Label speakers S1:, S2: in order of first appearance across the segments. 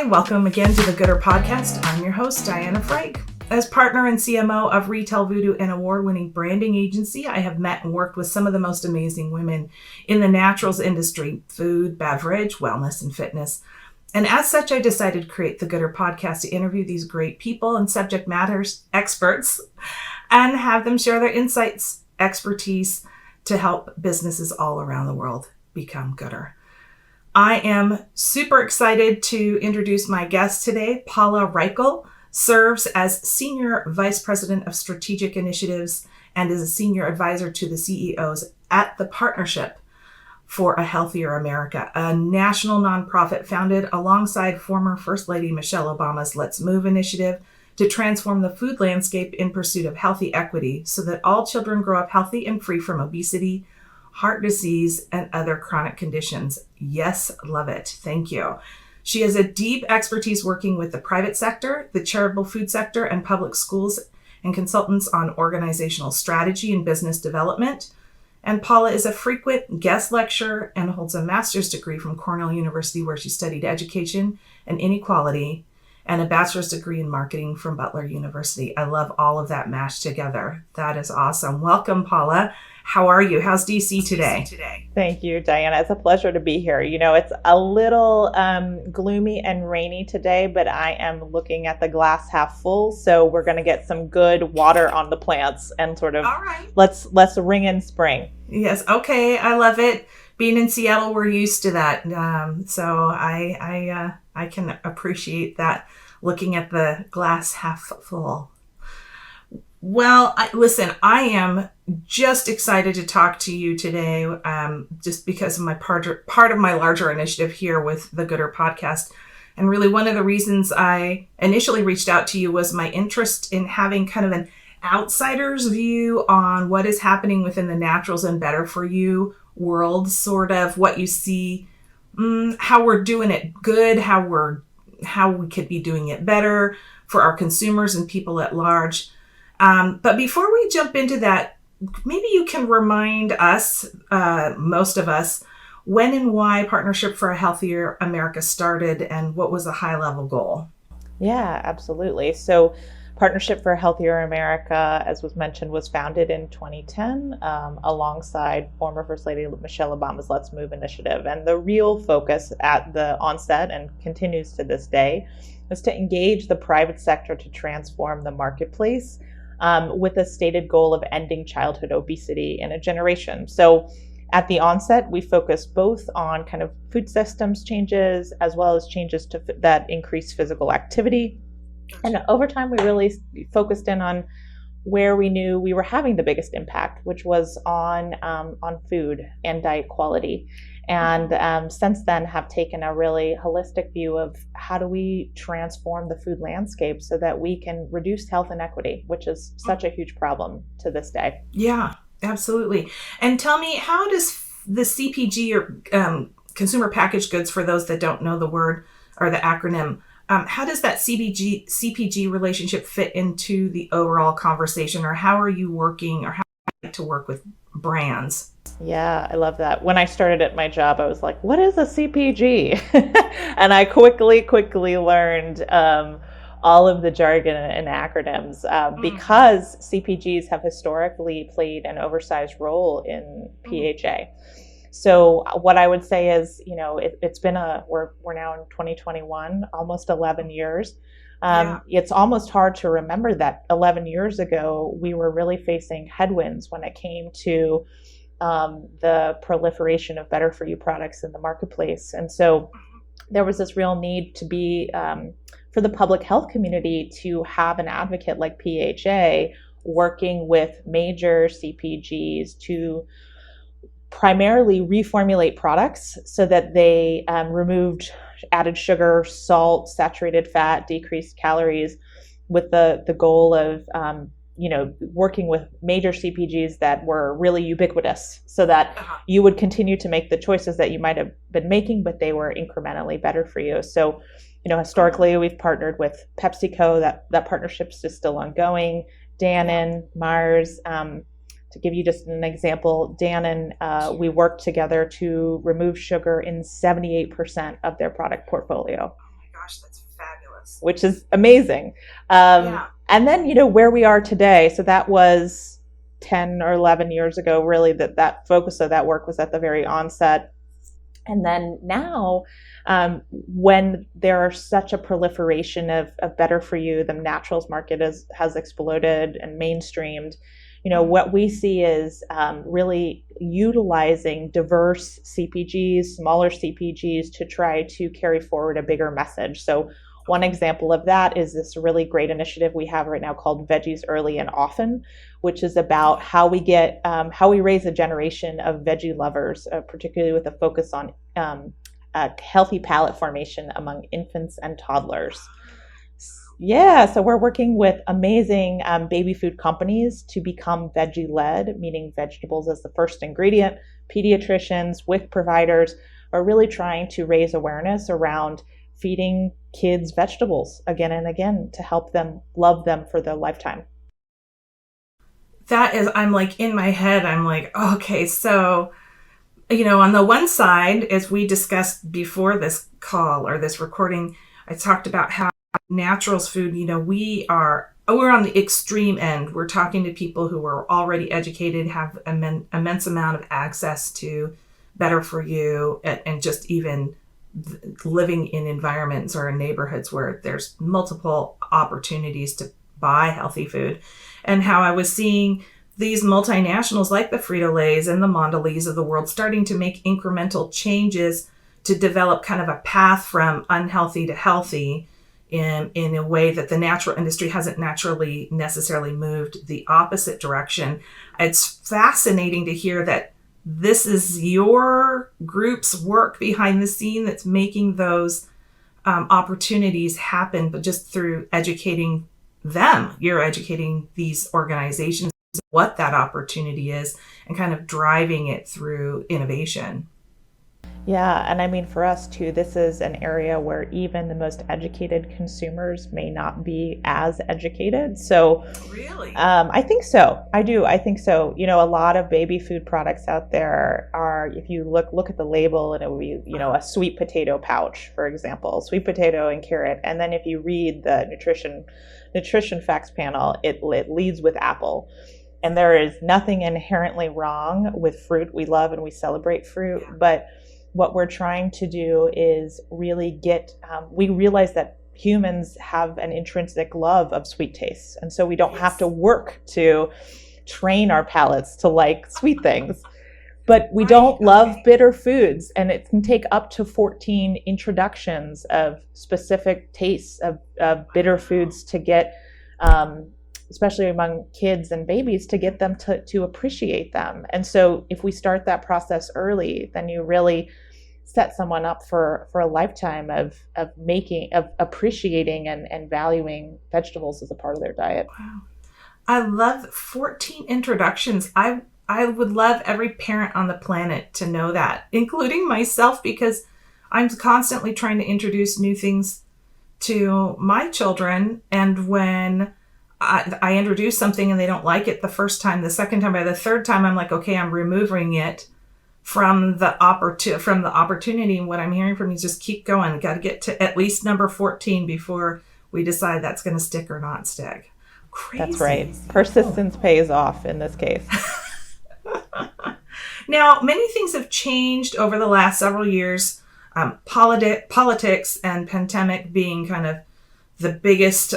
S1: welcome again to the Gooder Podcast. I'm your host, Diana Frake. As partner and CMO of Retail Voodoo, an award-winning branding agency, I have met and worked with some of the most amazing women in the naturals industry, food, beverage, wellness, and fitness. And as such, I decided to create the Gooder Podcast to interview these great people and subject matters experts and have them share their insights, expertise to help businesses all around the world become gooder. I am super excited to introduce my guest today. Paula Reichel serves as Senior Vice President of Strategic Initiatives and is a Senior Advisor to the CEOs at the Partnership for a Healthier America, a national nonprofit founded alongside former First Lady Michelle Obama's Let's Move initiative to transform the food landscape in pursuit of healthy equity so that all children grow up healthy and free from obesity, heart disease, and other chronic conditions. Yes, love it. Thank you. She has a deep expertise working with the private sector, the charitable food sector, and public schools, and consultants on organizational strategy and business development. And Paula is a frequent guest lecturer and holds a master's degree from Cornell University, where she studied education and inequality, and a bachelor's degree in marketing from Butler University. I love all of that mashed together. That is awesome. Welcome, Paula. How are you? How's DC today?
S2: Thank you, Diana. It's a pleasure to be here. You know, it's a little gloomy and rainy today, but I am looking at the glass half full. So we're going to get some good water on the plants and sort of all right. Let's ring in spring.
S1: Yes. Okay. I love it. Being in Seattle, we're used to that. So I can appreciate that, looking at the glass half full. Well, listen, I am just excited to talk to you today, just because of my part of my larger initiative here with the Gooder Podcast. And really one of the reasons I initially reached out to you was my interest in having kind of an outsider's view on what is happening within the naturals and better for you world, sort of what you see, how we're doing it good, how we could be doing it better for our consumers and people at large. But before we jump into that, maybe you can remind us, most of us, when and why Partnership for a Healthier America started and what was the high-level goal?
S2: Yeah, absolutely. So Partnership for a Healthier America, as was mentioned, was founded in 2010 alongside former First Lady Michelle Obama's Let's Move initiative. And the real focus at the onset, and continues to this day, is to engage the private sector to transform the marketplace with a stated goal of ending childhood obesity in a generation. So at the onset, we focused both on kind of food systems changes as well as changes that increase physical activity. And over time, we really focused in on where we knew we were having the biggest impact, which was on food and diet quality. And since then have taken a really holistic view of how do we transform the food landscape so that we can reduce health inequity, which is such a huge problem to this day.
S1: Yeah, absolutely. And tell me, how does the CPG, or consumer packaged goods, for those that don't know the word or the acronym, how does that CPG relationship fit into the overall conversation, or how are you working, or how do you like to work with brands?
S2: Yeah, I love that. When I started at my job, I was like, what is a CPG? And I quickly learned all of the jargon and acronyms because CPGs have historically played an oversized role in PHA. So what I would say is, you know, it's been we're now in 2021, almost 11 years. It's almost hard to remember that 11 years ago, we were really facing headwinds when it came to the proliferation of better for you products in the marketplace. And so there was this real need to be, for the public health community to have an advocate like PHA working with major CPGs to primarily reformulate products so that they removed added sugar, salt, saturated fat, decreased calories, with the goal of working with major CPGs that were really ubiquitous so that you would continue to make the choices that you might have been making, but they were incrementally better for you. So, you know, historically we've partnered with PepsiCo, that partnership's just still ongoing, Dannon, Mars. To give you just an example, Dannon, we worked together to remove sugar in 78% of their product portfolio.
S1: gosh, that's fabulous.
S2: Which is amazing. And then, where we are today. So that was 10 or 11 years ago, really, that focus of that work was at the very onset. And then now, when there's such a proliferation of better for you, the naturals market has exploded and mainstreamed. What we see is really utilizing diverse CPGs, smaller CPGs to try to carry forward a bigger message. So one example of that is this really great initiative we have right now called Veggies Early and Often, which is about how we raise a generation of veggie lovers, particularly with a focus on healthy palate formation among infants and toddlers. Yeah, so we're working with amazing baby food companies to become veggie-led, meaning vegetables as the first ingredient. Pediatricians with providers are really trying to raise awareness around feeding kids vegetables again and again to help them love them for their lifetime.
S1: That is, I'm like in my head, I'm like, okay, so, on the one side, as we discussed before this call or this recording, I talked about how naturals food, we're on the extreme end. We're talking to people who are already educated, have immense amount of access to better for you, and just even living in environments or in neighborhoods where there's multiple opportunities to buy healthy food. And how I was seeing these multinationals like the Frito-Lays and the Mondelez of the world starting to make incremental changes to develop kind of a path from unhealthy to healthy in a way that the natural industry hasn't naturally necessarily moved the opposite direction. It's fascinating to hear that this is your group's work behind the scene that's making those opportunities happen, but just through educating them. You're educating these organizations what that opportunity is and kind of driving it through innovation.
S2: Yeah, and I mean, for us too, this is an area where even the most educated consumers may not be as educated. So
S1: really,
S2: I think so. I do. I think so. A lot of baby food products out there are, if you look at the label, and it will be, a sweet potato pouch, for example, sweet potato and carrot. And then if you read the nutrition facts panel, it leads with apple. And there is nothing inherently wrong with fruit. We love and we celebrate fruit, but what we're trying to do is really we realize that humans have an intrinsic love of sweet tastes. And so we don't have to work to train our palates to like sweet things. But we don't love bitter foods. And it can take up to 14 introductions of specific tastes of bitter foods to get, especially among kids and babies, to get them to appreciate them. And so if we start that process early, then you really set someone up for a lifetime of appreciating and valuing vegetables as a part of their diet.
S1: Wow. I love 14 introductions. I would love every parent on the planet to know that, including myself, because I'm constantly trying to introduce new things to my children. And when I introduce something and they don't like it the first time, the second time, by the third time, I'm like, okay, I'm removing it from the opportunity. And what I'm hearing from you is just keep going. Got to get to at least number 14 before we decide that's going to stick or not stick. Crazy.
S2: That's right. Persistence pays off in this case.
S1: Now, many things have changed over the last several years. Politics and pandemic being kind of the biggest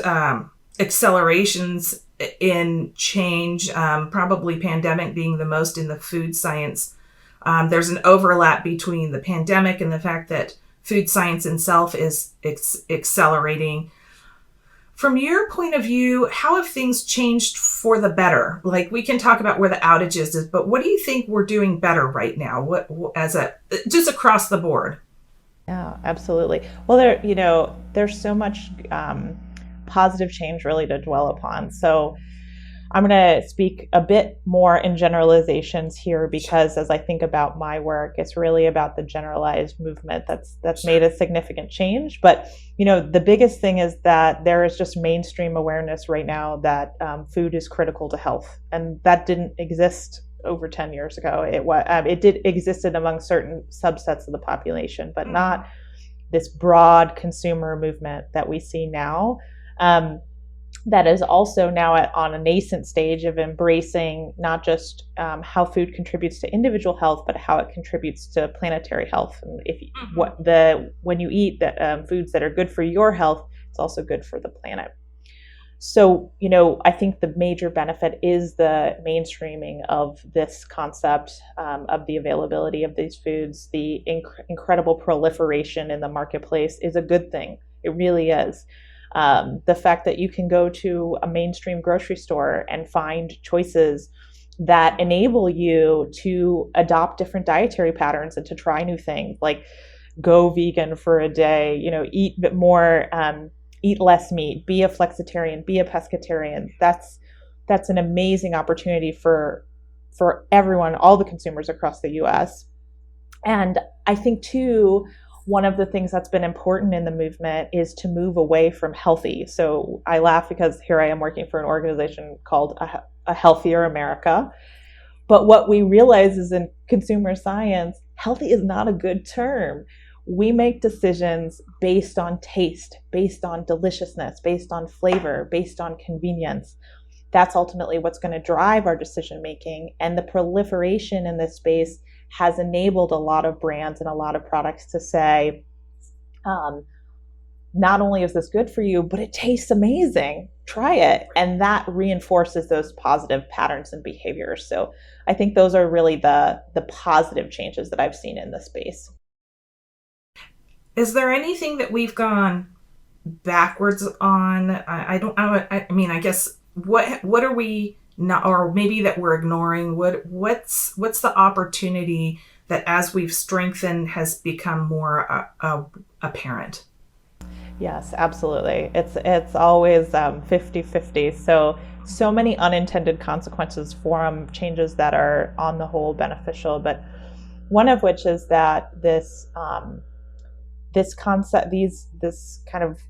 S1: accelerations in change, probably pandemic being the most in the food science. There's an overlap between the pandemic and the fact that food science itself is accelerating. From your point of view, how have things changed for the better? Like, we can talk about where the outages is, but what do you think we're doing better right now? Just across the board?
S2: Yeah, absolutely. Well, there's so much positive change really to dwell upon. So I'm going to speak a bit more in generalizations here, because as I think about my work, it's really about the generalized movement that's made a significant change. But, the biggest thing is that there is just mainstream awareness right now that food is critical to health. And that didn't exist over 10 years ago. It existed among certain subsets of the population, but not this broad consumer movement that we see now, that is also now on a nascent stage of embracing not just how food contributes to individual health, but how it contributes to planetary health. And when you eat the foods that are good for your health, it's also good for the planet. So, I think the major benefit is the mainstreaming of this concept of the availability of these foods. The incredible proliferation in the marketplace is a good thing. It really is. The fact that you can go to a mainstream grocery store and find choices that enable you to adopt different dietary patterns and to try new things, like go vegan for a day, eat a bit more, eat less meat, be a flexitarian, be a pescatarian. That's an amazing opportunity for everyone, all the consumers across the US. And I think too, one of the things that's been important in the movement is to move away from healthy. So I laugh because here I am working for an organization called A Healthier America. But what we realize is in consumer science, healthy is not a good term. We make decisions based on taste, based on deliciousness, based on flavor, based on convenience. That's ultimately what's going to drive our decision making. And the proliferation in this space has enabled a lot of brands and a lot of products to say, not only is this good for you, but it tastes amazing. Try it. And that reinforces those positive patterns and behaviors. So I think those are really the positive changes that I've seen in the space.
S1: Is there anything that we've gone backwards on? I guess what are we not, or maybe that we're ignoring? What's the opportunity that as we've strengthened has become more apparent?
S2: Yes, absolutely. It's always 50-50. So many unintended consequences from changes that are on the whole beneficial, but one of which is that this concept, this kind of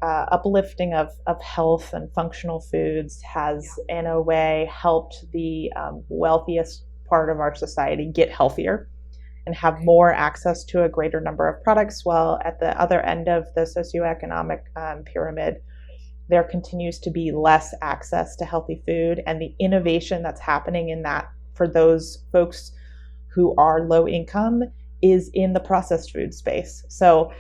S2: uplifting of health and functional foods has in a way helped the wealthiest part of our society get healthier and have more access to a greater number of products, while at the other end of the socioeconomic pyramid, there continues to be less access to healthy food. And the innovation that's happening in that for those folks who are low income is in the processed food space. So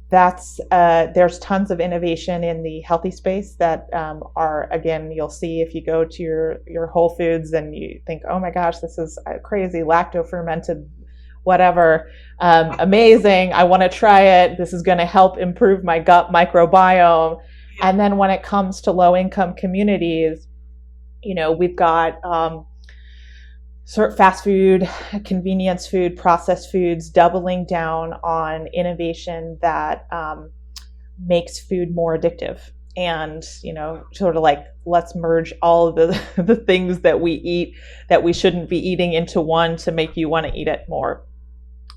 S2: there's tons of innovation in the healthy space that are, again, you'll see if you go to your Whole Foods and you think, oh my gosh, this is crazy, lacto-fermented, whatever, amazing, I want to try it, this is going to help improve my gut microbiome. And then when it comes to low-income communities, we've got sort of fast food, convenience food, processed foods, doubling down on innovation that makes food more addictive. And, sort of like, let's merge all of the things that we eat that we shouldn't be eating into one to make you want to eat it more.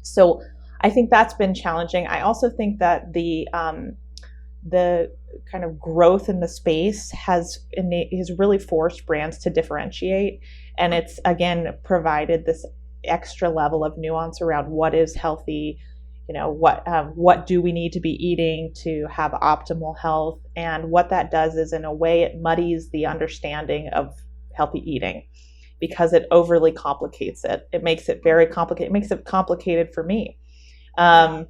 S2: So I think that's been challenging. I also think that the kind of growth in the space has really forced brands to differentiate. And it's, again, provided this extra level of nuance around what is healthy, what do we need to be eating to have optimal health. And what that does is, in a way, it muddies the understanding of healthy eating because it overly complicates it. It makes it very complicated. It makes it complicated for me. And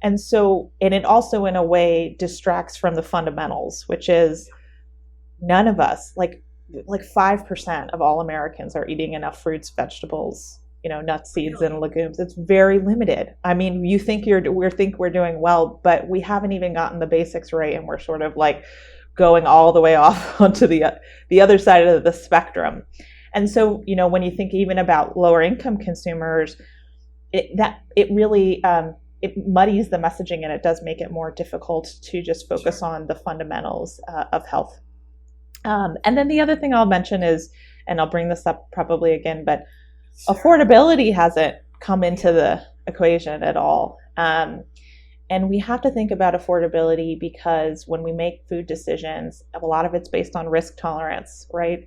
S2: it also, in a way, distracts from the fundamentals, which is none of us, like 5% of all Americans are eating enough fruits, vegetables, nuts, seeds, and legumes. It's very limited. I mean, we think we're doing well, but we haven't even gotten the basics right, and we're sort of like going all the way off onto the other side of the spectrum. And so, when you think even about lower income consumers, it really it muddies the messaging, and it does make it more difficult to just focus on the fundamentals of health. And then the other thing I'll mention is, and I'll bring this up probably again, but affordability hasn't come into the equation at all. And we have to think about affordability because when we make food decisions, a lot of it's based on risk tolerance, right?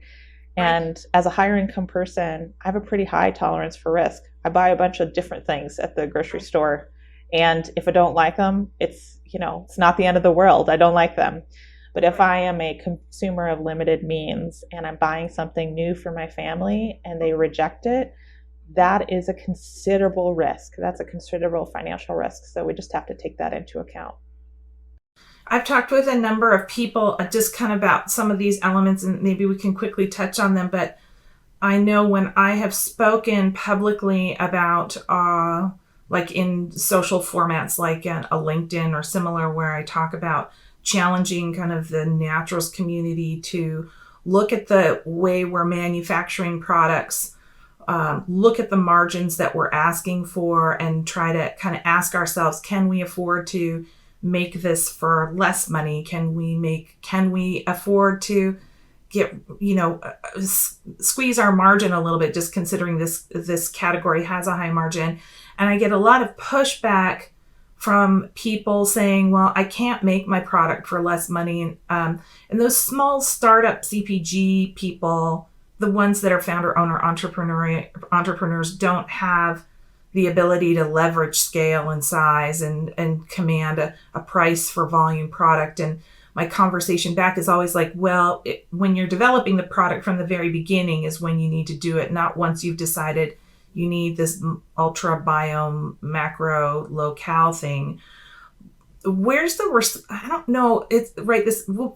S2: And as a higher income person, I have a pretty high tolerance for risk. I buy a bunch of different things at the grocery store, And if I don't like them, it's, it's not the end of the world. I don't like them. But if I am a consumer of limited means and I'm buying something new for my family and they reject it, that is a considerable risk. That's a considerable financial risk. So we just have to take that into account.
S1: I've talked with a number of people just kind of about some of these elements, and maybe we can quickly touch on them. But I know when I have spoken publicly about, like in social formats like a LinkedIn or similar, where I talk about challenging kind of the naturals community to look at the way we're manufacturing products, look at the margins that we're asking for, and try to kind of ask ourselves, can we afford to make this for less money? Can we afford to get, squeeze our margin a little bit, just considering this category has a high margin? And I get a lot of pushback from people saying, well, I can't make my product for less money. And those small startup CPG people, the ones that are founder owner entrepreneurs, don't have the ability to leverage scale and size and command a price for volume product. And my conversation back is always like, well, when you're developing the product from the very beginning is when you need to do it, not once you've decided you need this ultra biome macro locale thing. Where's the I don't know. It's right.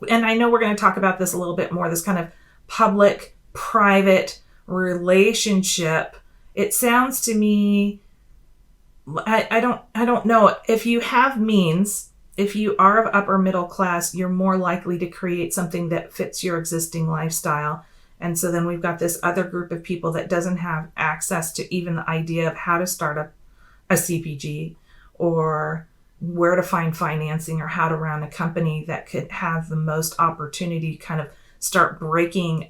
S1: And I know we're going to talk about this a little bit more, this kind of public private relationship. It sounds to me, I don't know, if you have means, if you are of upper middle class, you're more likely to create something that fits your existing lifestyle. And so then we've got this other group of people that doesn't have access to even the idea of how to start up a CPG, or where to find financing, or how to run a company that could have the most opportunity to kind of start breaking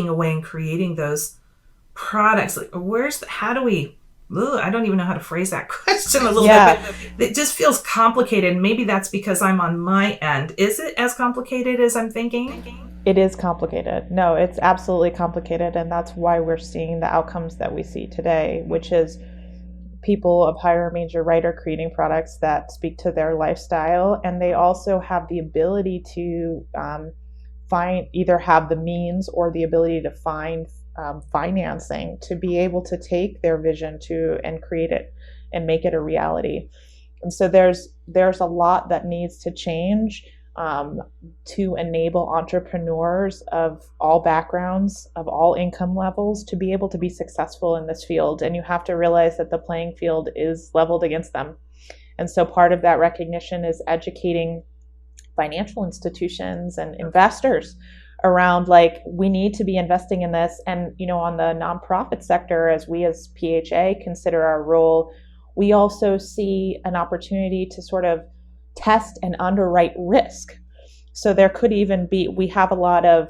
S1: away and creating those products. Like, how do we, I don't even know how to phrase that question a little bit, but it just feels complicated. Maybe that's because I'm on my end. Is it as complicated as I'm thinking?
S2: It is complicated. No, it's absolutely complicated. And that's why we're seeing the outcomes that we see today, which is people of higher means or right are creating products that speak to their lifestyle. And they also have the ability to either have the means or the ability to find financing to be able to take their vision and create it and make it a reality. And so there's a lot that needs to change to enable entrepreneurs of all backgrounds, of all income levels, to be able to be successful in this field. And you have to realize that the playing field is leveled against them. And so part of that recognition is educating financial institutions and investors around, like, we need to be investing in this. And, on the nonprofit sector, as we as PHA consider our role, we also see an opportunity to sort of test and underwrite risk. So there could even be, we have a lot of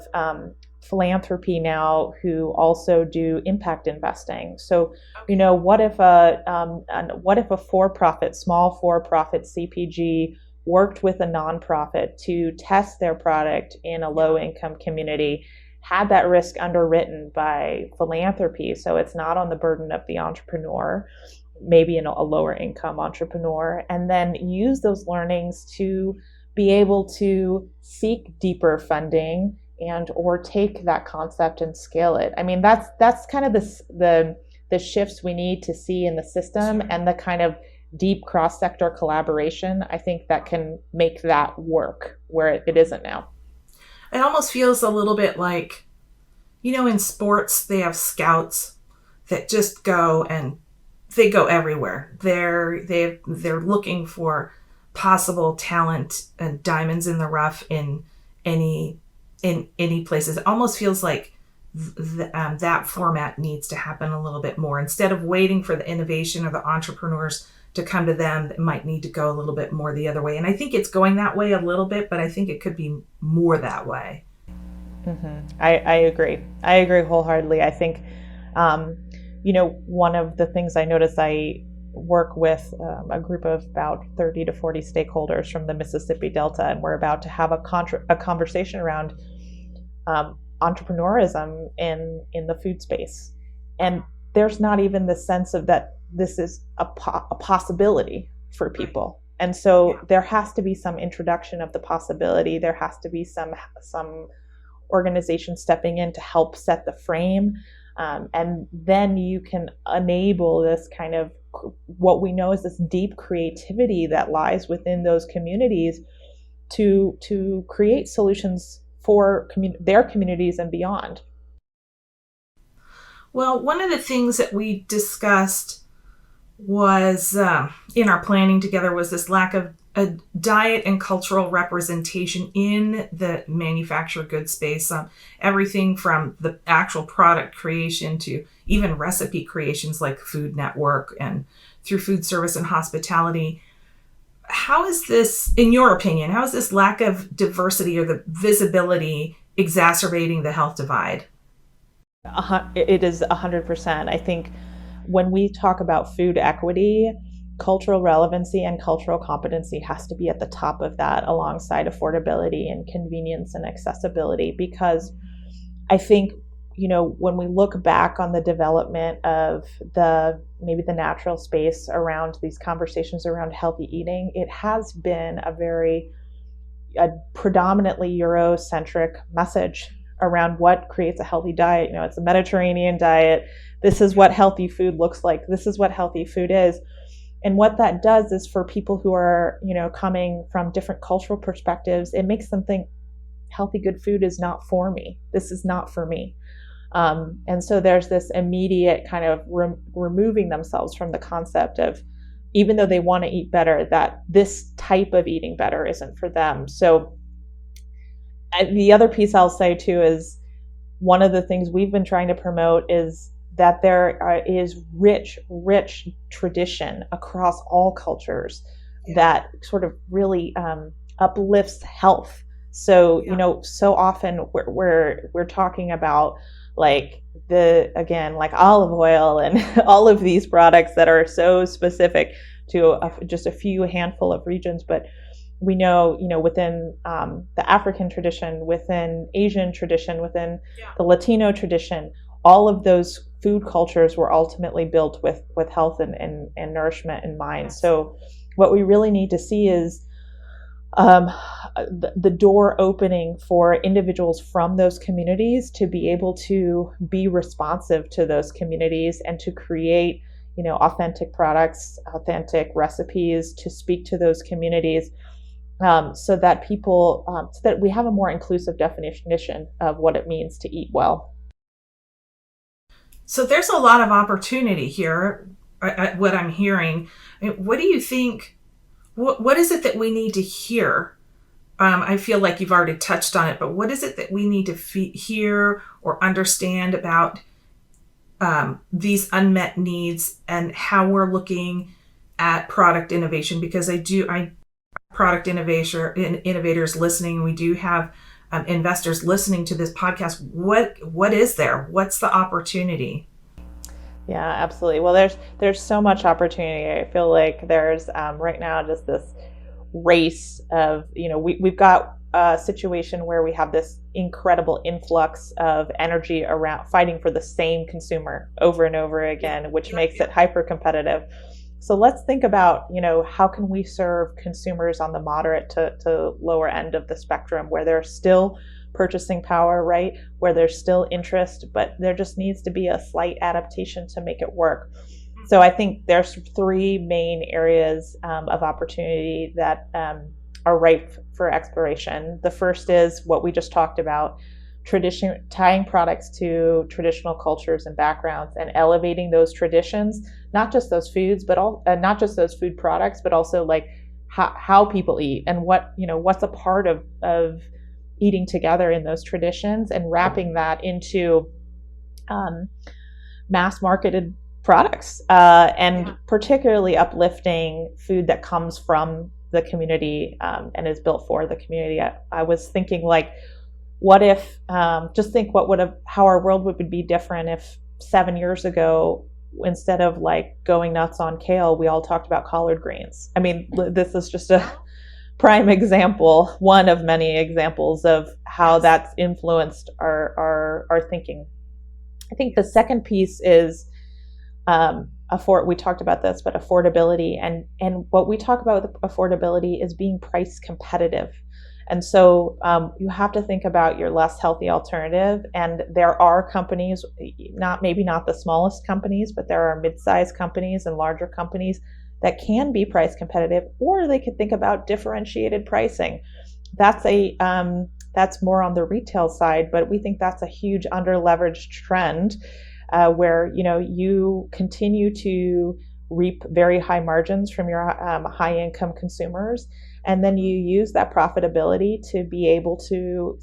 S2: philanthropy now who also do impact investing. So, what if a small for-profit CPG worked with a nonprofit to test their product in a low-income community, had that risk underwritten by philanthropy, so it's not on the burden of the entrepreneur, maybe in a lower income entrepreneur, and then use those learnings to be able to seek deeper funding and or take that concept and scale it. I mean, that's kind of the shifts we need to see in the system, and the kind of deep cross-sector collaboration, I think, that can make that work where it isn't now.
S1: It almost feels a little bit like, in sports, they have scouts that just go, and they go everywhere. They're looking for possible talent and diamonds in the rough in any places. It almost feels like that format needs to happen a little bit more. Instead of waiting for the innovation or the entrepreneurs to come to them, it might need to go a little bit more the other way. And I think it's going that way a little bit, but I think it could be more that way.
S2: Mm-hmm. I agree. I agree wholeheartedly. I think, one of the things I notice, I work with a group of about 30 to 40 stakeholders from the Mississippi Delta, and we're about to have a conversation around entrepreneurism in the food space. And there's not even the sense of that this is a possibility. for people. And so there has to be some introduction of the possibility. There has to be some organization stepping in to help set the frame. And then you can enable this kind of what we know is this deep creativity that lies within those communities to create solutions for their communities and beyond.
S1: Well, one of the things that we discussed was in our planning together was this lack of a diet and cultural representation in the manufactured goods space. Everything from the actual product creation to even recipe creations like Food Network and through food service and hospitality. How is this, in your opinion, how is this lack of diversity or the visibility exacerbating the health divide?
S2: It is 100%. I think when we talk about food equity, cultural relevancy and cultural competency has to be at the top of that alongside affordability and convenience and accessibility, because I think, when we look back on the development of maybe the natural space around these conversations around healthy eating, it has been a predominantly Eurocentric message around what creates a healthy diet. It's a Mediterranean diet. This is what healthy food looks like. This is what healthy food is. And what that does is for people who are, coming from different cultural perspectives, it makes them think healthy, good food is not for me. This is not for me. And so there's this immediate kind of removing themselves from the concept of, even though they want to eat better, that this type of eating better isn't for them. So the other piece I'll say too is one of the things we've been trying to promote is that there is rich tradition across all cultures that sort of really uplifts health. So, so often we're talking about like like olive oil and all of these products that are so specific to just a few handful of regions. But we know, within the African tradition, within Asian tradition, within the Latino tradition, all of those food cultures were ultimately built with health and nourishment in mind. So what we really need to see is the door opening for individuals from those communities to be able to be responsive to those communities and to create, authentic products, authentic recipes to speak to those communities, so that so that we have a more inclusive definition of what it means to eat well.
S1: So there's a lot of opportunity here, what I'm hearing. What do you think, what is it that we need to hear? I feel like you've already touched on it, but what is it that we need to hear or understand about these unmet needs and how we're looking at product innovation? Because I product innovators listening. We do have investors listening to this podcast. What is there? What's the opportunity?
S2: Yeah, absolutely. Well, there's so much opportunity. I feel like there's right now just this race of, we've got a situation where we have this incredible influx of energy around fighting for the same consumer over and over again, which makes it hyper competitive. So let's think about, how can we serve consumers on the moderate to lower end of the spectrum where there's still purchasing power, right? Where there's still interest, but there just needs to be a slight adaptation to make it work. So I think there's three main areas of opportunity that are ripe for exploration. The first is what we just talked about, tying products to traditional cultures and backgrounds and elevating those traditions, not just those foods, but not just those food products, but also like how people eat and what's a part of eating together in those traditions, and wrapping that into mass marketed products and particularly uplifting food that comes from the community and is built for the community. I was thinking like, what if, how our world would be different if 7 years ago, instead of like going nuts on kale, we all talked about collard greens. I mean, this is just a prime example, one of many examples of how that's influenced our thinking. I think the second piece is we talked about this, but affordability, and what we talk about with affordability is being price competitive. And so you have to think about your less healthy alternative. And there are companies, maybe not the smallest companies, but there are mid-sized companies and larger companies that can be price competitive, or they could think about differentiated pricing. That's more on the retail side, but we think that's a huge under-leveraged trend where you continue to reap very high margins from your high-income consumers, and then you use that profitability to be able to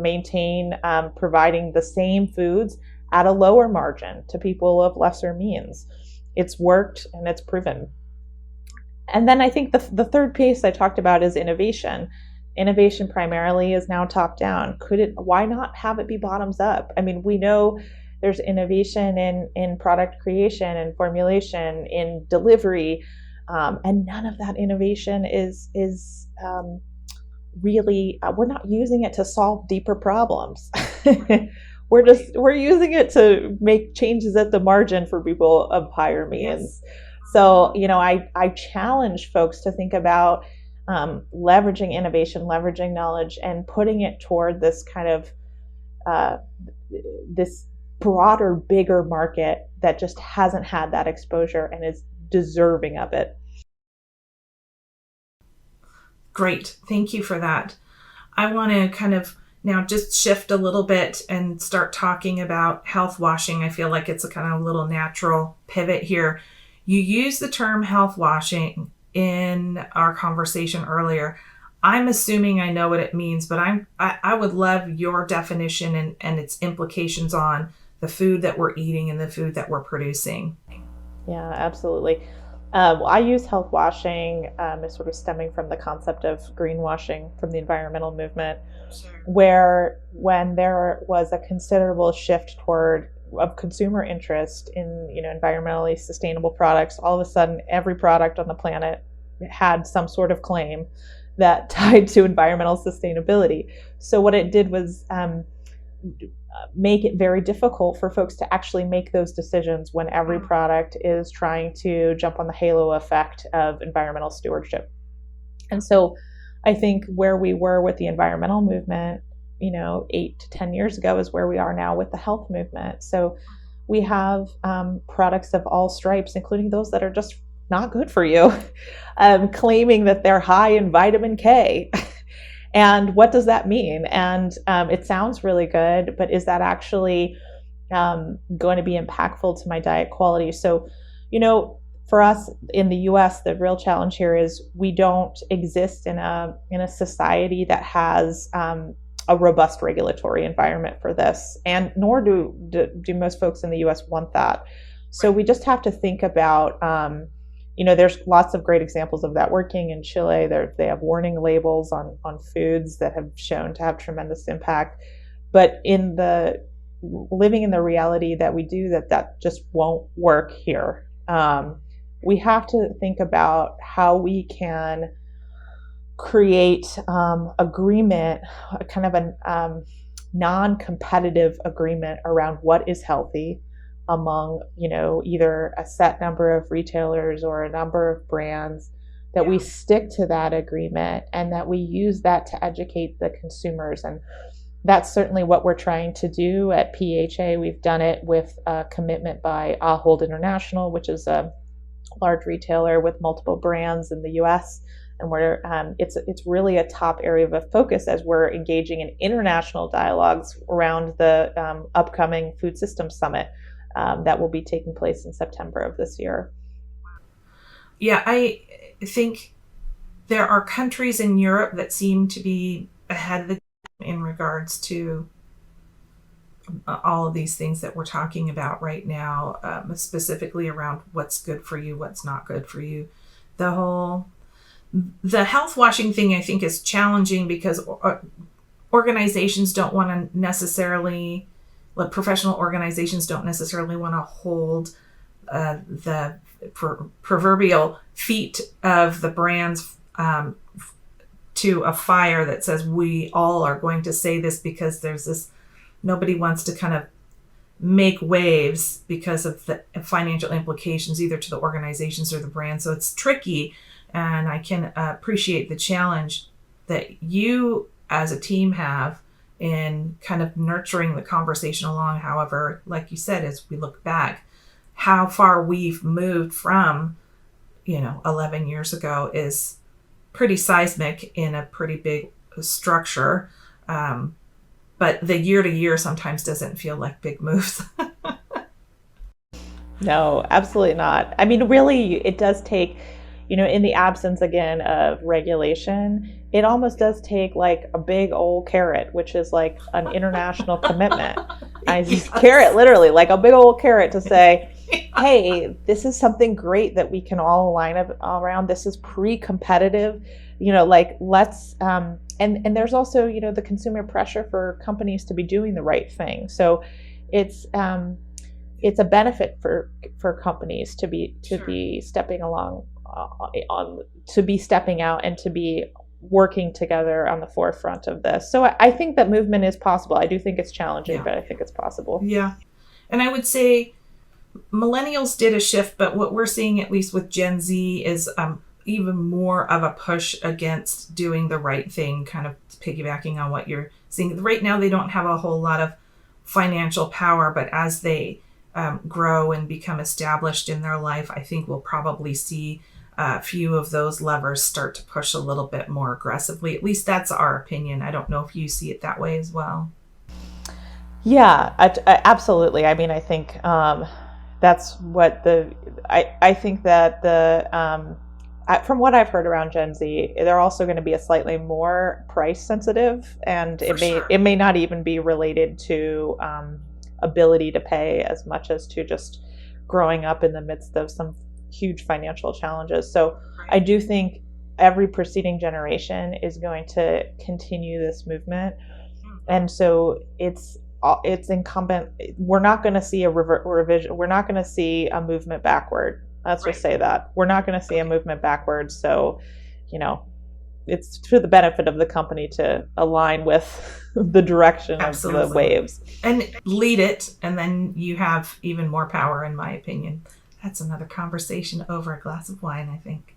S2: maintain providing the same foods at a lower margin to people of lesser means. It's worked and it's proven. And then I think the third piece I talked about is innovation. Innovation primarily is now top down. Why not have it be bottoms up? I mean, we know there's innovation in product creation and formulation, in delivery, and none of that innovation is really, we're not using it to solve deeper problems. We're using it to make changes at the margin for people of higher means. Yes. So, I challenge folks to think about leveraging innovation, leveraging knowledge, and putting it toward this kind of this broader, bigger market that just hasn't had that exposure and is deserving of it.
S1: Great. Thank you for that. I want to kind of now just shift a little bit and start talking about health washing. I feel like it's a kind of little natural pivot here. You used the term health washing in our conversation earlier. I'm assuming I know what it means, but I would love your definition and its implications on the food that we're eating and the food that we're producing.
S2: Yeah, absolutely. I use health washing as sort of stemming from the concept of greenwashing from the environmental movement, where when there was a considerable shift of consumer interest in environmentally sustainable products, all of a sudden every product on the planet had some sort of claim that tied to environmental sustainability. So what it did was make it very difficult for folks to actually make those decisions when every product is trying to jump on the halo effect of environmental stewardship. And so I think where we were with the environmental movement, 8 to 10 years ago, is where we are now with the health movement. So we have products of all stripes, including those that are just not good for you, claiming that they're high in vitamin K. And what does that mean? And it sounds really good, but is that actually going to be impactful to my diet quality? So, for us in the U.S., the real challenge here is we don't exist in a society that has a robust regulatory environment for this, and nor do most folks in the U.S. want that. So we just have to think about, there's lots of great examples of that working in Chile. They have warning labels on foods that have shown to have tremendous impact, but living in the reality that we do, that just won't work here. We have to think about how we can create agreement, kind of a non-competitive agreement around what is healthy among, either a set number of retailers or a number of brands, that we stick to that agreement and that we use that to educate the consumers. And that's certainly what we're trying to do at PHA. We've done it with a commitment by Ahold International, which is a large retailer with multiple brands in the US. And it's really a top area of focus as we're engaging in international dialogues around the upcoming Food Systems Summit that will be taking place in September of this year.
S1: Yeah, I think there are countries in Europe that seem to be ahead of the game in regards to all of these things that we're talking about right now, specifically around what's good for you, what's not good for you. The health washing thing, I think, is challenging because organizations don't want to necessarily, professional organizations don't necessarily want to hold the proverbial feet of the brands to a fire that says we all are going to say this, because there's this, nobody wants to kind of make waves because of the financial implications, either to the organizations or the brand. So it's tricky, and I can appreciate the challenge that you as a team have in kind of nurturing the conversation along. However, like you said, as we look back, how far we've moved from, 11 years ago is pretty seismic in a pretty big structure. But the year to year sometimes doesn't feel like big moves.
S2: No, absolutely not. I mean, really, it does take, in the absence again of regulation, it almost does take like a big old carrot, which is like an international commitment.
S1: Yes.
S2: Carrot, literally, like a big old carrot to say, hey, this is something great that we can all align around. This is pre-competitive, let's, and there's also, the consumer pressure for companies to be doing the right thing. So it's a benefit for companies to be stepping along, to be stepping out and to be working together on the forefront of this. So I think that movement is possible. I do think it's challenging, but I think it's possible.
S1: Yeah. And I would say millennials did a shift, but what we're seeing, at least with Gen Z, is even more of a push against doing the right thing, kind of piggybacking on what you're seeing. Right now, they don't have a whole lot of financial power, but as they grow and become established in their life, I think we'll probably see a few of those levers start to push a little bit more aggressively. At least that's our opinion. I don't know if you see it that way as well.
S2: Yeah, absolutely. I mean, I think that's what I think that from what I've heard around Gen Z, they're also going to be a slightly more price sensitive, and it may not even be related to ability to pay as much as to just growing up in the midst of some huge financial challenges. So I do think every preceding generation is going to continue this movement, and so it's incumbent. We're not going to see a revision. We're not going to see a movement backward. Let's just say that we're not going to see a movement backwards. So, it's to the benefit of the company to align with the direction of the waves
S1: and lead it. And then you have even more power, in my opinion. That's another conversation over a glass of wine, I think.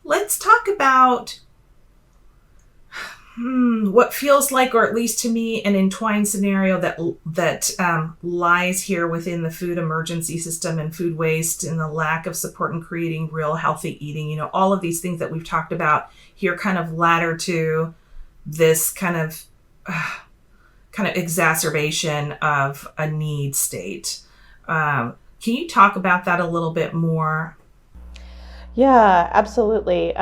S1: Let's talk about what feels like, or at least to me, an entwined scenario that lies here within the food emergency system and food waste and the lack of support in creating real healthy eating. All of these things that we've talked about here kind of ladder to this kind of exacerbation of a need state. Can you talk about that a little bit more?
S2: Yeah, absolutely.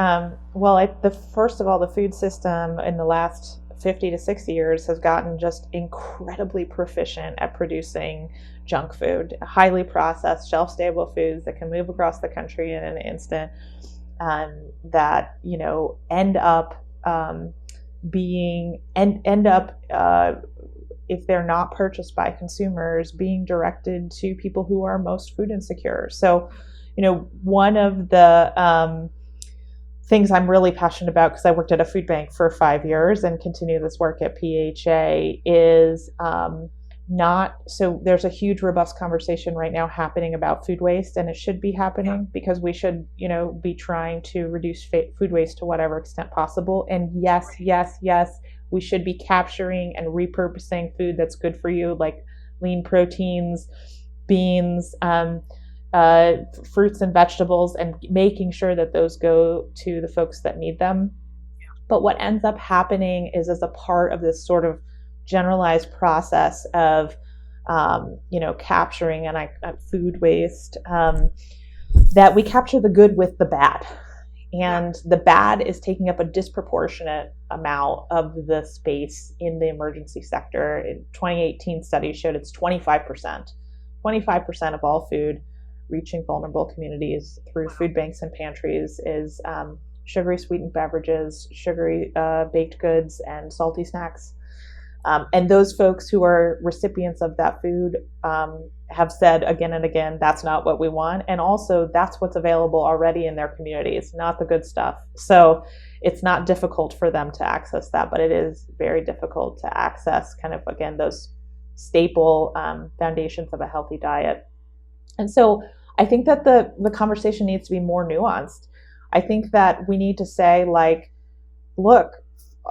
S2: First of all, the food system in the last 50 to 60 years has gotten just incredibly proficient at producing junk food, highly processed, shelf-stable foods that can move across the country in an instant, that end up if they're not purchased by consumers, being directed to people who are most food insecure. So, one of the things I'm really passionate about, because I worked at a food bank for 5 years and continue this work at PHA, is there's a huge, robust conversation right now happening about food waste, and it should be happening because we should, be trying to reduce food waste to whatever extent possible. And yes, we should be capturing and repurposing food that's good for you, like lean proteins, beans, fruits and vegetables, and making sure that those go to the folks that need them. But what ends up happening is, as a part of this sort of generalized process of capturing and food waste, that we capture the good with the bad, and the bad is taking up a disproportionate amount of the space in the emergency sector. In 2018 study showed it's 25% of all food reaching vulnerable communities through food banks and pantries is sugary sweetened beverages, sugary baked goods, and salty snacks. And those folks who are recipients of that food have said again and again, that's not what we want. And also, that's what's available already in their communities, not the good stuff. So it's not difficult for them to access that, but it is very difficult to access kind of, again, those staple foundations of a healthy diet. And so I think that the conversation needs to be more nuanced. I think that we need to say, like, look,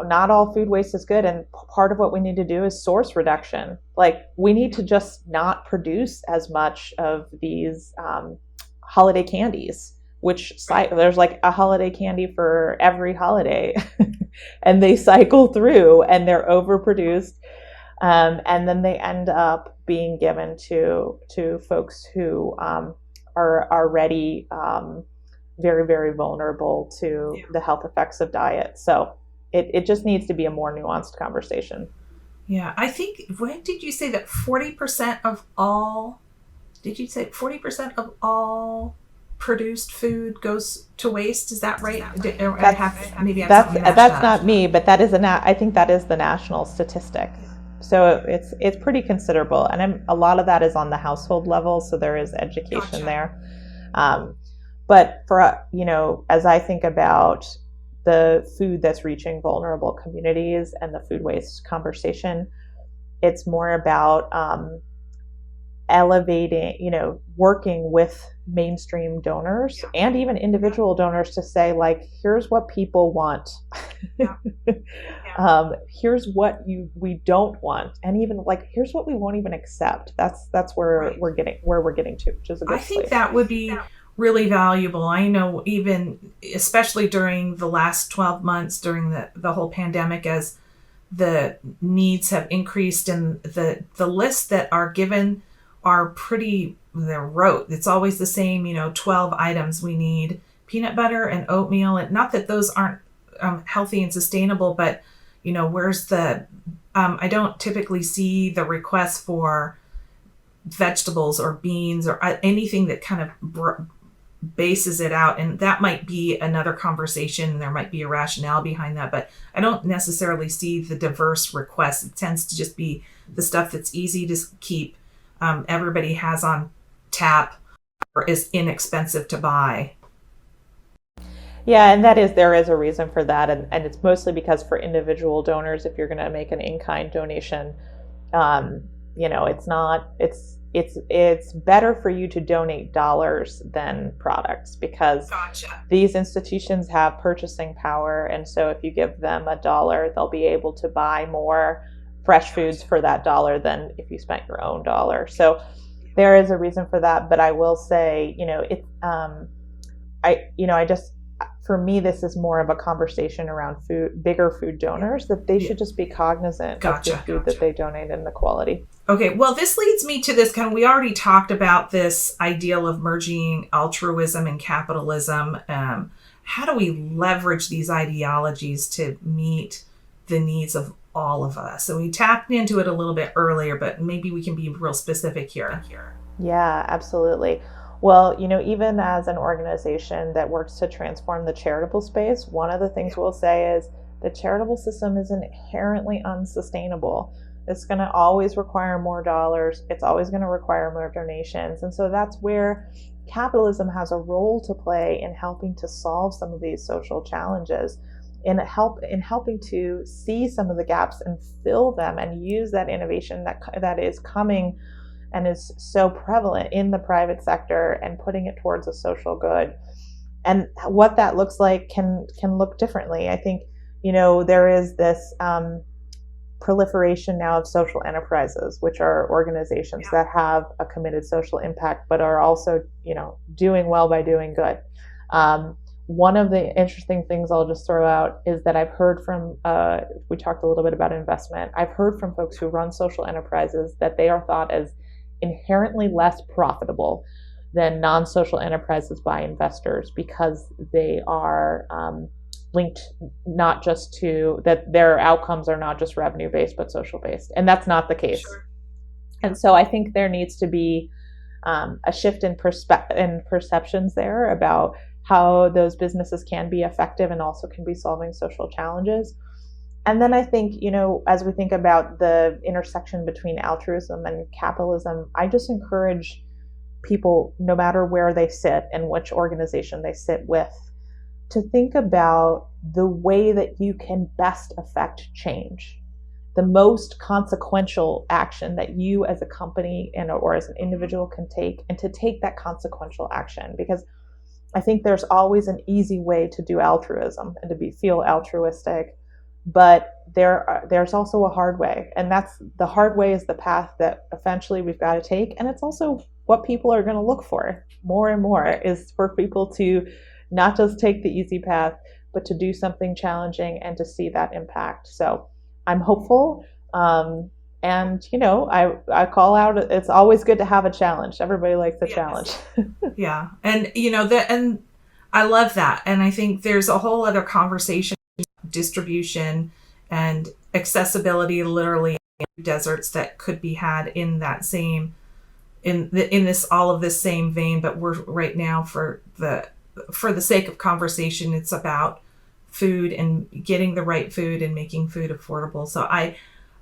S2: not all food waste is good. And part of what we need to do is source reduction. Like, we need to just not produce as much of these holiday candies, which there's like a holiday candy for every holiday. And they cycle through and they're overproduced. And then they end up being given to folks who are already very, very vulnerable to the health effects of diet. So it just needs to be a more nuanced conversation.
S1: Yeah, I think, when did you say that 40% of all, did you say 40% of all produced food goes to waste? Is that right?
S2: That's not me, but that is I think that is the national statistic. So it's pretty considerable, and a lot of that is on the household level. So there is education there. But for, as I think about the food that's reaching vulnerable communities and the food waste conversation, it's more about elevating, working with mainstream donors and even individual donors to say, like, here's what people want. Here's what we don't want, and even, like, here's what we won't even accept. That's where we're getting to, which is a good
S1: I think
S2: place.
S1: that would be really valuable. I know, even especially during the last 12 months during the whole pandemic, as the needs have increased and the lists that are given are they're rote. It's always the same, 12 items. We need peanut butter and oatmeal, and not that those aren't healthy and sustainable, but where's I don't typically see the request for vegetables or beans or anything that kind of bases it out. And that might be another conversation. There might be a rationale behind that, but I don't necessarily see the diverse requests. It tends to just be the stuff that's easy to keep, everybody has on tap, or is inexpensive to buy.
S2: Yeah, and there is a reason for that, and it's mostly because for individual donors, if you're going to make an in-kind donation, it's better for you to donate dollars than products, because these institutions have purchasing power, and so if you give them $1, they'll be able to buy more fresh foods for that $1 than if you spent your own $1. So there is a reason for that, but I will say, for me, this is more of a conversation around bigger food donors, that they should just be cognizant of the food that they donate and the quality.
S1: Okay, well, this leads me to this we already talked about this ideal of merging altruism and capitalism. How do we leverage these ideologies to meet the needs of all of us? So we tapped into it a little bit earlier, but maybe we can be real specific here.
S2: Yeah, absolutely. Well, even as an organization that works to transform the charitable space, one of the things we'll say is the charitable system is inherently unsustainable. It's going to always require more dollars. It's always going to require more donations. And so that's where capitalism has a role to play in helping to solve some of these social challenges, in helping to see some of the gaps and fill them, and use that innovation that is coming and is so prevalent in the private sector, and putting it towards a social good. And what that looks like can look differently. I think, there is this proliferation now of social enterprises, which are organizations that have a committed social impact, but are also, doing well by doing good. One of the interesting things I'll just throw out is that I've heard from, we talked a little bit about investment. I've heard from folks who run social enterprises that they are thought as inherently less profitable than non-social enterprises by investors, because they are linked not just to that, their outcomes are not just revenue based but social based, and that's not the case. Sure. And so I think there needs to be a shift in perceptions there about how those businesses can be effective and also can be solving social challenges. And then I think, as we think about the intersection between altruism and capitalism, I just encourage people, no matter where they sit and which organization they sit with, to think about the way that you can best affect change. the most consequential action that you as a company or as an individual can take, and to take that consequential action. Because I think there's always an easy way to do altruism and to feel altruistic, but there's also a hard way, and that's the hard way is the path that eventually we've got to take, and it's also what people are going to look for more and more, is for people to not just take the easy path, but to do something challenging and to see that impact. So I'm hopeful. And, I call out, it's always good to have a challenge. Everybody likes a challenge.
S1: Yeah. And, and I love that. And I think there's a whole other conversation, distribution and accessibility, literally deserts, that could be had in that same, all of this same vein. But we're right now, for the sake of conversation, it's about food and getting the right food and making food affordable. So I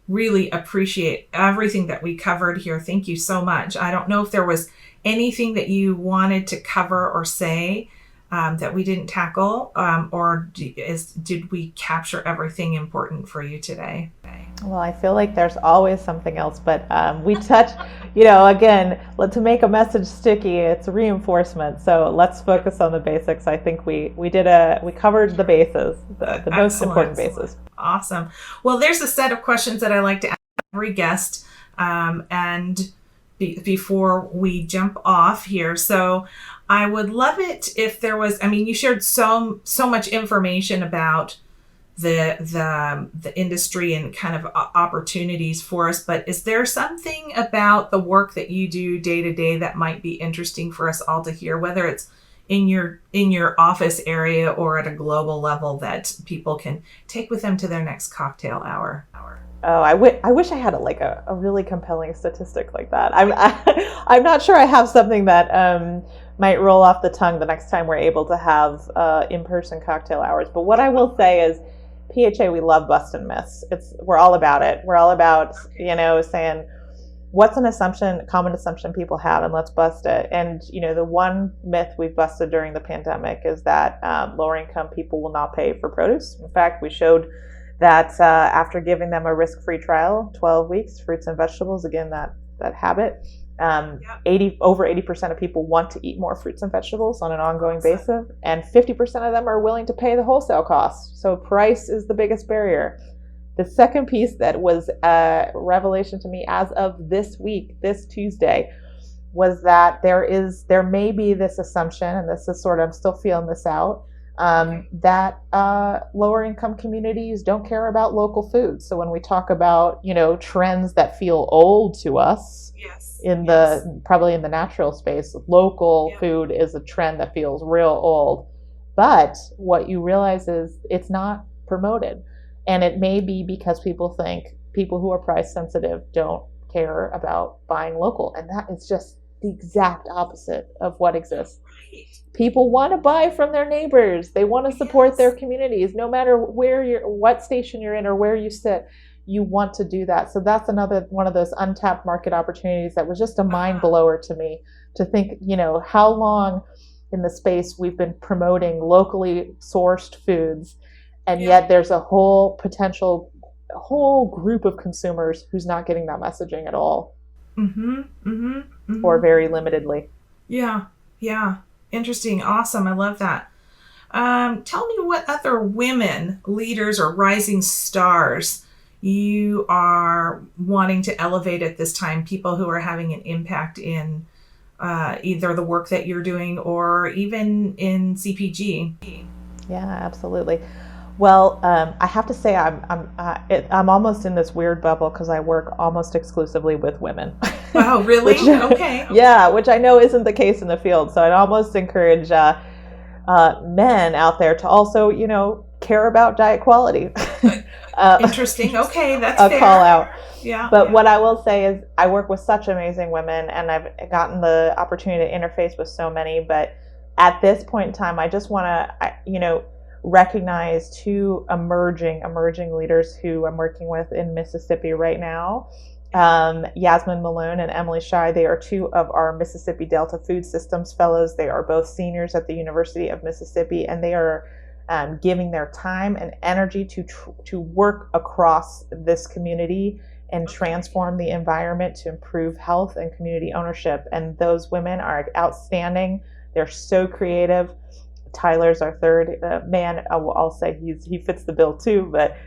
S1: really appreciate everything that we covered here. Thank you so much. I don't know if there was anything that you wanted to cover or say that we didn't tackle, or did we capture everything important for you today?
S2: Well, I feel like there's always something else, but we touched, again, to make a message sticky, it's reinforcement. So let's focus on the basics. I think we covered the bases, the most important bases.
S1: Awesome. Well, there's a set of questions that I like to ask every guest, and before we jump off here. So I would love it if there was, you shared so much information about the industry and kind of opportunities for us, but is there something about the work that you do day to day that might be interesting for us all to hear, whether it's in your office area or at a global level, that people can take with them to their next cocktail hour?
S2: Oh, I wish I had a really compelling statistic like that. I'm not sure I have something that might roll off the tongue the next time we're able to have in-person cocktail hours. But what I will say is, PHA, we love busting myths. We're all about it. We're all about, saying what's an common assumption people have, and let's bust it. And, the one myth we've busted during the pandemic is that lower income people will not pay for produce. In fact, we showed that after giving them a risk-free trial, 12 weeks, fruits and vegetables, again, that habit, over 80% of people want to eat more fruits and vegetables on an ongoing basis, and 50% of them are willing to pay the wholesale cost. So price is the biggest barrier. The second piece that was a revelation to me as of this week, this Tuesday, was that there may be this assumption, and this is I'm still feeling this out, that lower income communities don't care about local food. So when we talk about, trends that feel old to us, probably in the natural space, local food is a trend that feels real old. But what you realize is it's not promoted. And it may be because people think people who are price sensitive don't care about buying local. And that is just the exact opposite of what exists. People want to buy from their neighbors. They want to support their communities, no matter what station you're in or where you sit. You want to do that. So that's another one of those untapped market opportunities that was just a mind blower to me, to think, how long in the space we've been promoting locally sourced foods, and yet there's a whole group of consumers who's not getting that messaging at all. Or very limitedly.
S1: Yeah. Interesting. Awesome. I love that. Tell me what other women leaders or rising stars you are wanting to elevate at this time, people who are having an impact in either the work that you're doing or even in CPG.
S2: Yeah, absolutely. Well, I have to say I'm almost in this weird bubble because I work almost exclusively with women.
S1: Wow, really? Okay.
S2: Yeah, which I know isn't the case in the field. So I'd almost encourage men out there to also, care about diet quality.
S1: Interesting. Okay, that's
S2: a
S1: fair.
S2: Call out.
S1: Yeah.
S2: But what I will say is I work with such amazing women, and I've gotten the opportunity to interface with so many. But at this point in time, I just want to, recognize two emerging leaders who I'm working with in Mississippi right now. Yasmin Malone and Emily Shai, they are two of our Mississippi Delta Food Systems Fellows. They are both seniors at the University of Mississippi, and they are giving their time and energy to work across this community and transform the environment to improve health and community ownership. And those women are outstanding. They're so creative. Tyler's our third man. I'll say he fits the bill too, but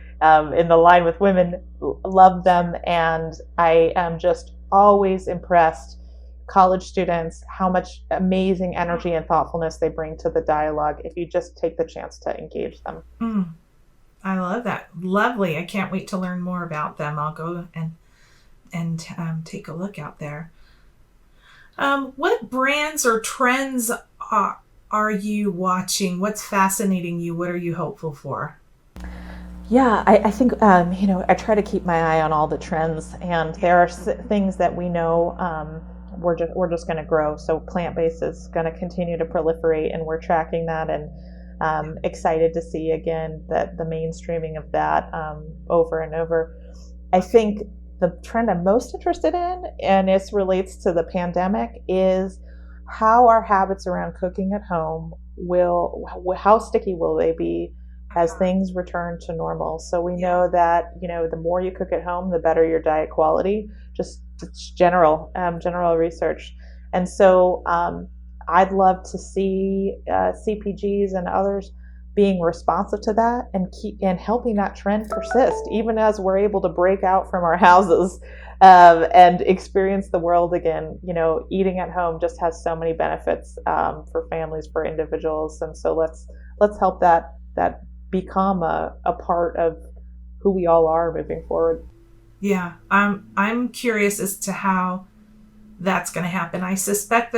S2: in the line with women, love them. And I am just always impressed, college students, how much amazing energy and thoughtfulness they bring to the dialogue if you just take the chance to engage them.
S1: I love that. Lovely. I can't wait to learn more about them. I'll go and take a look out there. What brands or trends are you watching? What's fascinating you? What are you hopeful for?
S2: Yeah, I think, I try to keep my eye on all the trends, and there are things that we know we're just going to grow. So plant-based is going to continue to proliferate, and we're tracking that, and excited to see again that the mainstreaming of that over and over. I think the trend I'm most interested in, and this relates to the pandemic, is how our habits around cooking at home how sticky will they be as things return to normal. So we know that, the more you cook at home, the better your diet quality, just general research. And so I'd love to see CPGs and others being responsive to that and helping that trend persist, even as we're able to break out from our houses and experience the world again. Eating at home just has so many benefits for families, for individuals, and so let's help that become a part of who we all are moving forward.
S1: Yeah, I'm curious as to how that's going to happen. I suspect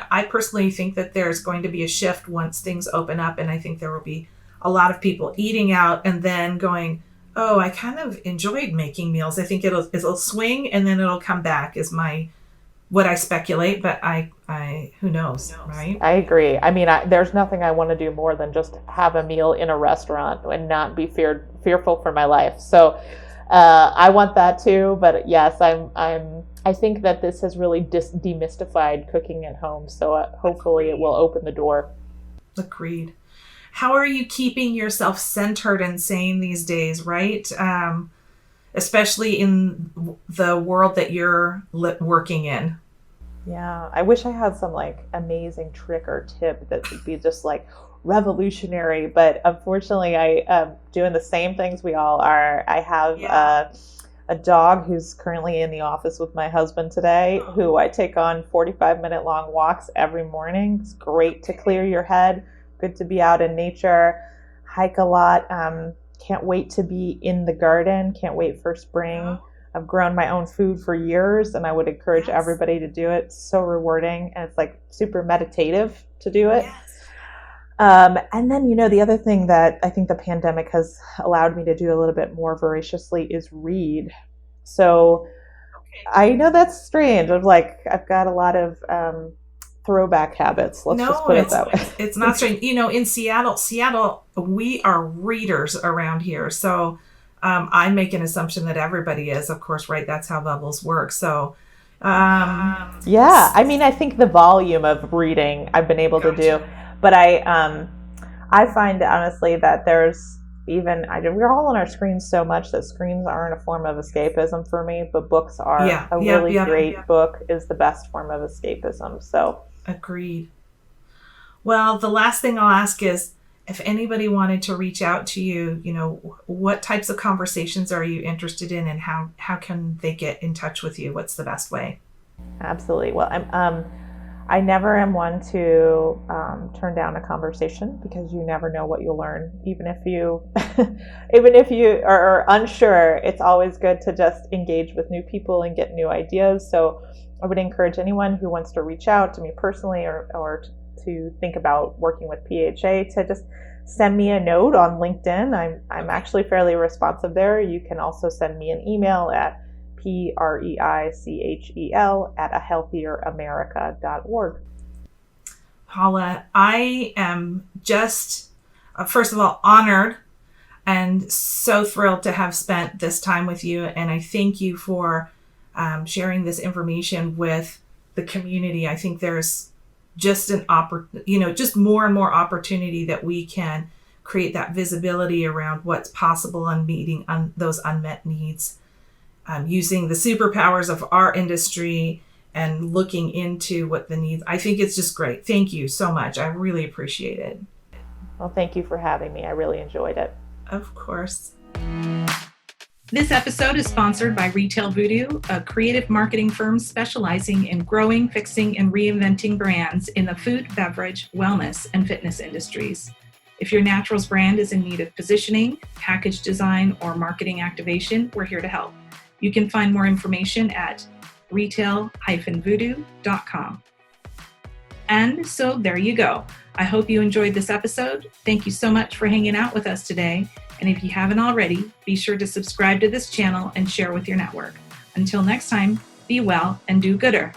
S1: I personally think that there's going to be a shift once things open up, and I think there will be a lot of people eating out and then going, oh, I kind of enjoyed making meals. I think it'll swing and then it'll come back is what I speculate, but I who knows, right?
S2: I agree. I mean, there's nothing I want to do more than just have a meal in a restaurant and not be fearful for my life. So I want that too. But yes, I think that this has really demystified cooking at home. So hopefully it will open the door.
S1: Agreed. How are you keeping yourself centered and sane these days, right? Especially in the world that you're working in.
S2: Yeah, I wish I had some amazing trick or tip that would be just revolutionary, but unfortunately I am doing the same things we all are. I have a dog who's currently in the office with my husband today, who I take on 45-minute long walks every morning. It's great to clear your head, good to be out in nature, hike a lot. Can't wait to be in the garden. Can't wait for spring. I've grown my own food for years, and I would encourage everybody to do it. It's so rewarding, and it's super meditative to do it. And then, the other thing that I think the pandemic has allowed me to do a little bit more voraciously is read. So I know that's strange. I've got a lot of throwback habits. Let's just put it that way.
S1: It's not strange. In Seattle, we are readers around here. So I make an assumption that everybody is, of course, right? That's how bubbles work. So
S2: I mean, I think the volume of reading I've been able to do, but I find honestly that we're all on our screens so much that screens aren't a form of escapism for me, but books are. Great book is the best form of escapism. So
S1: agreed. Well, the last thing I'll ask is, if anybody wanted to reach out to you, what types of conversations are you interested in, and how can they get in touch with you? What's the best way?
S2: Absolutely. Well, I never am one to turn down a conversation, because you never know what you'll learn. Even if you are unsure, it's always good to just engage with new people and get new ideas. So I would encourage anyone who wants to reach out to me personally or to think about working with PHA to just send me a note on LinkedIn. I'm actually fairly responsive there. You can also send me an email at PREICHEL@ahealthieramerica.org.
S1: Paula, I am just, first of all, honored and so thrilled to have spent this time with you. And I thank you for sharing this information with the community. I think there's just just more and more opportunity that we can create that visibility around what's possible and meeting those unmet needs, using the superpowers of our industry and looking into what the needs. I think it's just great. Thank you so much. I really appreciate it.
S2: Well, thank you for having me. I really enjoyed it.
S1: Of course. This episode is sponsored by Retail Voodoo, a creative marketing firm specializing in growing, fixing, and reinventing brands in the food, beverage, wellness, and fitness industries. If your naturals brand is in need of positioning, package design, or marketing activation, we're here to help. You can find more information at retail-voodoo.com. And so there you go. I hope you enjoyed this episode. Thank you so much for hanging out with us today. And if you haven't already, be sure to subscribe to this channel and share with your network. Until next time, be well and do gooder.